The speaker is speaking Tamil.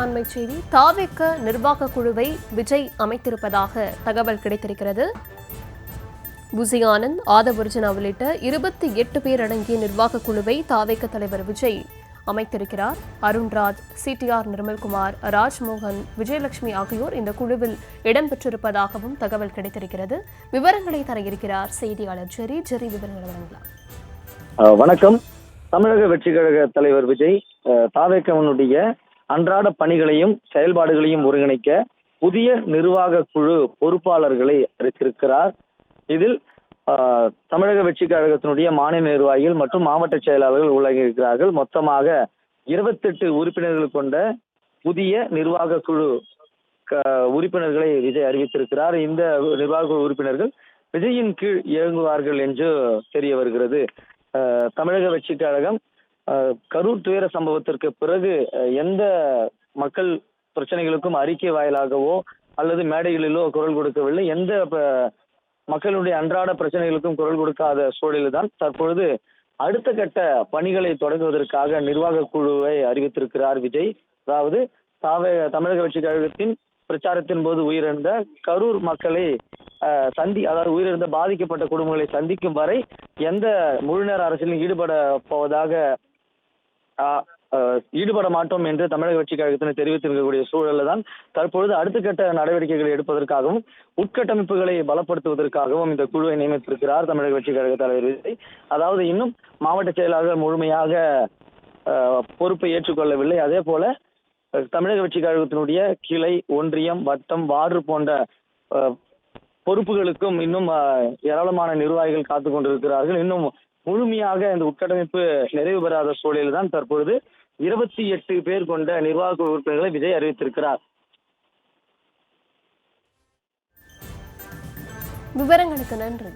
அண்மை செய்தி தாவேக நிர்வாக குழுவை விஜய் அமைத்திருப்பதாக தகவல் கிடைத்திருக்கிறது. புசி ஆனந்த், ஆதவ் அர்ஜுனா உள்ளிட்ட 28 பேர் அடங்கிய நிர்வாக குழுவை தாவேக தலைவர் விஜய் அமைத்திருக்கிறார். அருண்ராஜ், சிடிஆர் நிர்மல்குமார், ராஜ்மோகன், விஜயலட்சுமி ஆகியோர் இந்த குழுவில் இடம்பெற்றிருப்பதாகவும் தகவல் கிடைத்திருக்கிறது. விவரங்களை தர இருக்கிறார் செய்தியாளர் ஜெரி. விவரங்களை வழங்கலாம். வணக்கம். தமிழக வெற்றி கழக தலைவர் விஜய் தாவேகவினுடைய அன்றாட பணிகளையும் செயல்பாடுகளையும் ஒருங்கிணைக்க புதிய நிர்வாக குழு பொறுப்பாளர்களை அறிவித்திருக்கிறார். இதில் தமிழக வெற்றி கழகத்தினுடைய மாநில நிர்வாகிகள் மற்றும் மாவட்ட செயலாளர்கள் உள்ளடங்கியிருக்கிறார்கள். மொத்தமாக 28 உறுப்பினர்கள் கொண்ட புதிய நிர்வாக குழு உறுப்பினர்களை விஜய் அறிவித்திருக்கிறார். இந்த நிர்வாக குழு உறுப்பினர்கள் விஜயின் கீழ் இயங்குவார்கள் என்று தெரிய வருகிறது. தமிழக வெற்றி கழகம் கரூர் துயர சம்பவத்திற்கு பிறகு எந்த மக்கள் பிரச்சனைகளுக்கும் அறிக்கை வாயிலாகவோ அல்லது மேடைகளிலோ குரல் கொடுக்கவில்லை. எந்த மக்களுடைய அன்றாட பிரச்சனைகளுக்கும் குரல் கொடுக்காத சூழலில் தான் தற்பொழுது அடுத்த கட்ட பணிகளை தொடங்குவதற்காக நிர்வாக குழுவை அறிவித்திருக்கிறார் விஜய். அதாவது தமிழக வெற்றி கழகத்தின் பிரச்சாரத்தின் போது உயிரிழந்த கரூர் மக்களை அதாவது உயிரிழந்த பாதிக்கப்பட்ட குடும்பங்களை சந்திக்கும் வரை எந்த முழுநேர அரசியலில் ஈடுபட மாட்டோம் என்று தமிழக வெற்றி கழகத்தினர் தெரிவித்திருக்கக்கூடிய சூழலில் தான் தற்பொழுது அடுத்த கட்ட நடவடிக்கைகளை எடுப்பதற்காகவும் உட்கட்டமைப்புகளை பலப்படுத்துவதற்காகவும் இந்த குழுவை நியமித்திருக்கிறார் தமிழக வெற்றி கழக தலைவர் விஜய். அதாவது இன்னும் மாவட்ட செயலாளர்கள் முழுமையாக பொறுப்பை ஏற்றுக்கொள்ளவில்லை. அதே போல தமிழக வெற்றி கழகத்தினுடைய கிளை, ஒன்றியம், வட்டம், வார்டு போன்ற பொறுப்புகளுக்கும் இன்னும் ஏராளமான நிர்வாகிகள் காத்துக் கொண்டிருக்கிறார்கள். இன்னும் முழுமையாக இந்த உட்கட்டமைப்பு நிறைவு பெறாத சூழலில் தான் தற்பொழுது 28 பேர் கொண்ட நிர்வாக உறுப்பினர்களை விஜய் அறிவித்திருக்கிறார். விவரங்களுக்கு நன்றி.